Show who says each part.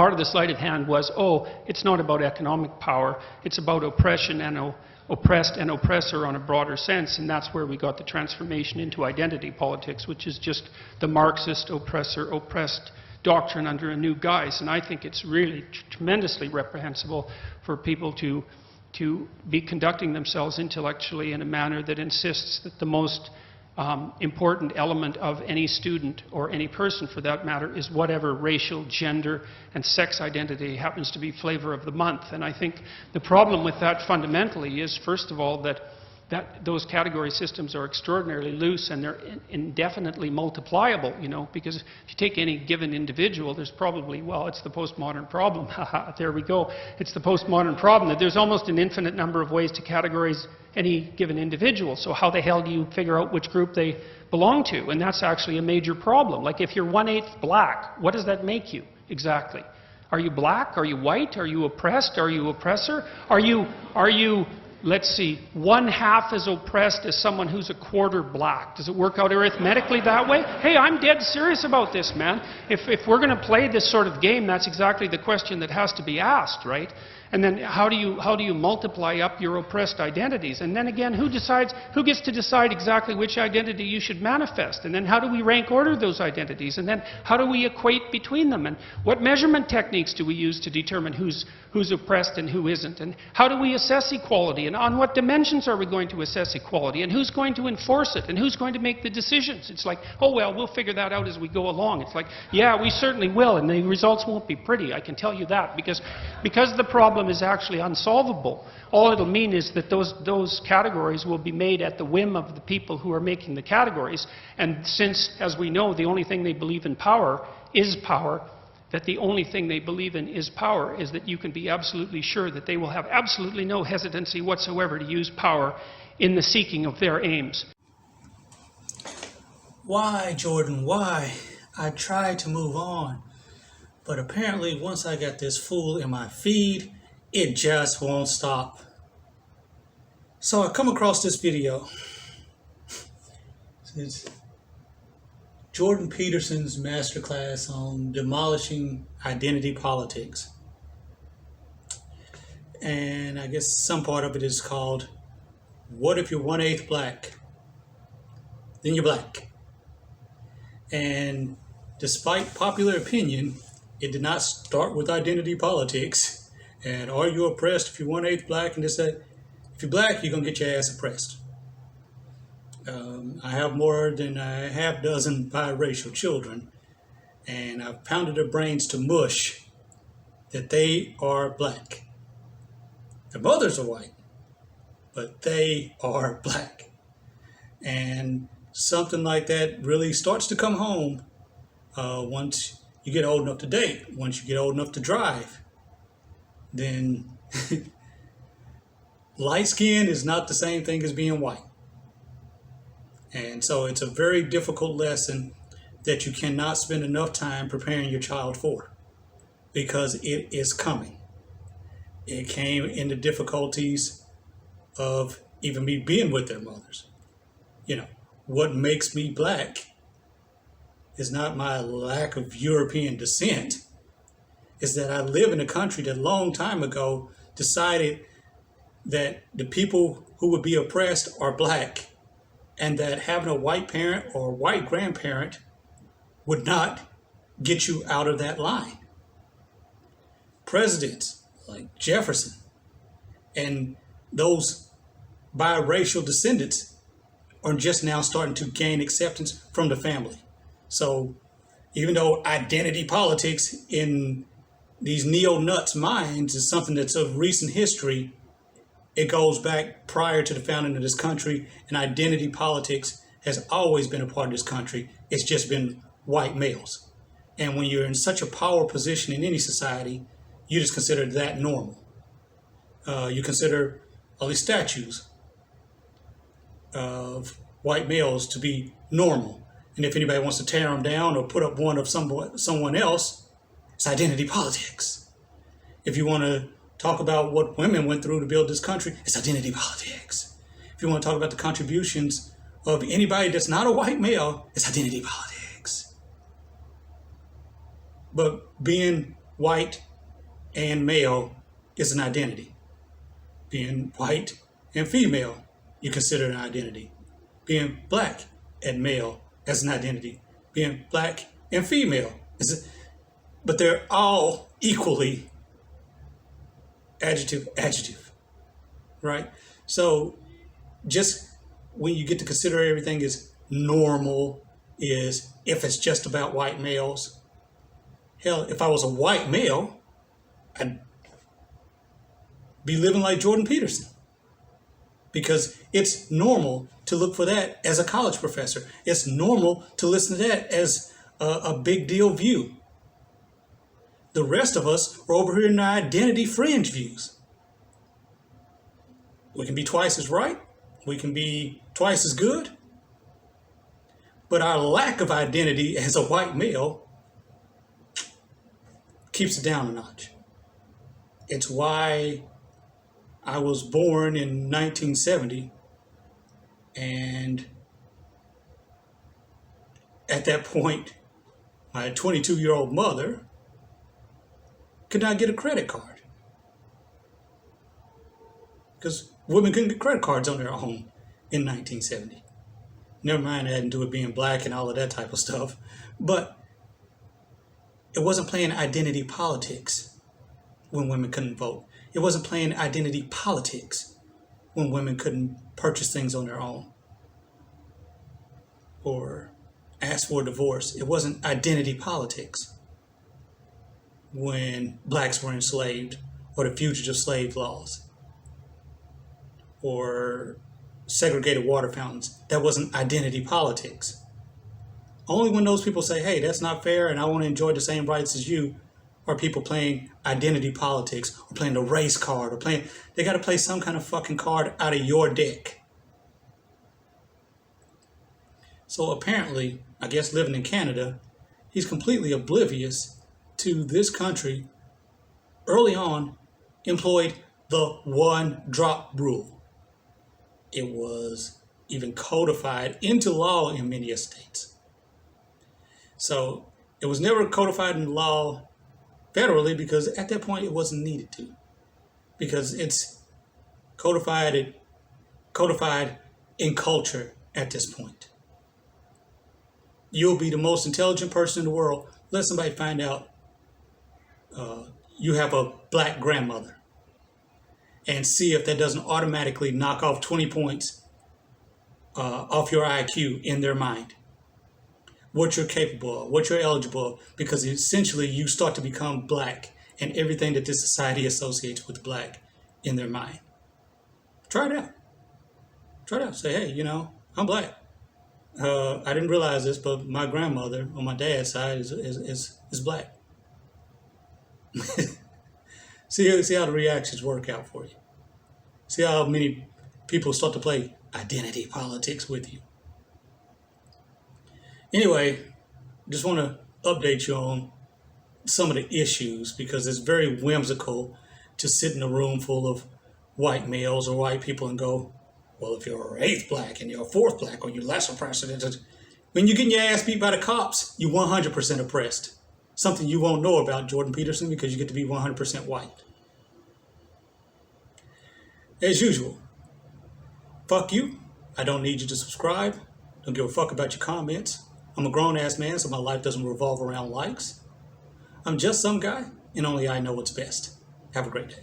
Speaker 1: part of the sleight of hand was, oh, it's not about economic power, it's about oppression and oppressed and oppressor on a broader sense, and that's where we got the transformation into identity politics, which is just the Marxist oppressor-oppressed doctrine under a new guise. And I think it's really tremendously reprehensible for people to be conducting themselves intellectually in a manner that insists that the most important element of any student, or any person for that matter, is whatever racial, gender, and sex identity happens to be flavor of the month. And I think the problem with that fundamentally is, first of all, that those category systems are extraordinarily loose and they're indefinitely multipliable, you know, because if you take any given individual, there's probably, well, it's the postmodern problem. There we go. It's the postmodern problem that there's almost an infinite number of ways to categorize any given individual. So how the hell do you figure out which group they belong to? And that's actually a major problem. Like if you're 1/8 black, what does that make you exactly? Are you black? Are you white? Are you oppressed? Are you oppressor? Are you, let's see, 1/2 as oppressed as someone who's a 1/4 black? Does it work out arithmetically that way? Hey, I'm dead serious about this, man. If we're going to play this sort of game, that's exactly the question that has to be asked, right? And then how do you multiply up your oppressed identities? And then again, who gets to decide exactly which identity you should manifest? And then how do we rank order those identities? And then how do we equate between them? And what measurement techniques do we use to determine who's oppressed and who isn't? And how do we assess equality? And on what dimensions are we going to assess equality? And who's going to enforce it? And who's going to make the decisions? It's like, oh well, we'll figure that out as we go along. It's like, yeah, we certainly will, and the results won't be pretty, I can tell you that, because the problem is actually unsolvable. All it'll mean is that those categories will be made at the whim of the people who are making the categories. And since, as we know, the only thing they believe in power is power, that the only thing they believe in is power, is that you can be absolutely sure that they will have absolutely no hesitancy whatsoever to use power in the seeking of their aims.
Speaker 2: Why, Jordan, why? I tried to move on, but apparently once I got this fool in my feed, it just won't stop. So I come across this video. It's Jordan Peterson's masterclass on demolishing identity politics. And I guess some part of it is called, what if you're 1/8 black? Then you're black. And despite popular opinion, it did not start with identity politics. And are you oppressed if you're 1/8 black? And they said, if you're black, you're going to get your ass oppressed. I have more than a half-dozen biracial children, and I've pounded their brains to mush that they are black. Their mothers are white, but they are black. And something like that really starts to come home once you get old enough to date, once you get old enough to drive. Then light skin is not the same thing as being white. And so it's a very difficult lesson that you cannot spend enough time preparing your child for, because it is coming. It came in the difficulties of even me being with their mothers. You know, what makes me black is not my lack of European descent. Is that I live in a country that a long time ago decided that the people who would be oppressed are black, and that having a white parent or a white grandparent would not get you out of that line. Presidents like Jefferson and those biracial descendants are just now starting to gain acceptance from the family. So even though identity politics in these neo-nuts' minds is something that's of recent history, it goes back prior to the founding of this country, and identity politics has always been a part of this country. It's just been white males. And when you're in such a power position in any society, you just consider that normal. You consider all these statues of white males to be normal. And if anybody wants to tear them down or put up one of someone else, it's identity politics. If you want to talk about what women went through to build this country, it's identity politics. If you want to talk about the contributions of anybody that's not a white male, it's identity politics. But being white and male is an identity. Being white and female, you consider an identity. Being black and male as an identity. Being black and female but they're all equally adjective, right? So just when you get to consider everything as normal, is if it's just about white males. Hell, if I was a white male, I'd be living like Jordan Peterson, because it's normal to look for that as a college professor. It's normal to listen to that as a big deal view. The rest of us are over here in our identity fringe views. We can be twice as right. We can be twice as good. But our lack of identity as a white male keeps it down a notch. It's why I was born in 1970, and at that point, my 22-year-old mother could not get a credit card because women couldn't get credit cards on their own in 1970. Never mind adding to it being black and all of that type of stuff. But it wasn't playing identity politics when women couldn't vote. It wasn't playing identity politics when women couldn't purchase things on their own or ask for a divorce. It wasn't identity politics when blacks were enslaved, or the fugitive slave laws, or segregated water fountains. That wasn't identity politics. Only when those people say, hey, that's not fair and I want to enjoy the same rights as you, are people playing identity politics or playing the race card, or they got to play some kind of fucking card out of your deck. So apparently, I guess living in Canada, he's completely oblivious to this country early on employed the one drop rule. It was even codified into law in many states. So it was never codified in law federally because at that point it wasn't needed to, because it's codified in culture at this point. You'll be the most intelligent person in the world. Let somebody find out you have a black grandmother, and see if that doesn't automatically knock off 20 points off your IQ in their mind. What you're capable of, what you're eligible of, because essentially you start to become black and everything that this society associates with black in their mind. Try it out. Try it out. Say, hey, I'm black. I didn't realize this, but my grandmother on my dad's side is black. See how the reactions work out for you. See how many people start to play identity politics with you. Anyway, just want to update you on some of the issues, because it's very whimsical to sit in a room full of white males or white people and go, well, if you're eighth black and you're fourth black or you're less oppressed, when you're getting your ass beat by the cops, you're 100% oppressed. Something you won't know about Jordan Peterson because you get to be 100% white. As usual, fuck you. I don't need you to subscribe. Don't give a fuck about your comments. I'm a grown-ass man, so my life doesn't revolve around likes. I'm just some guy, and only I know what's best. Have a great day.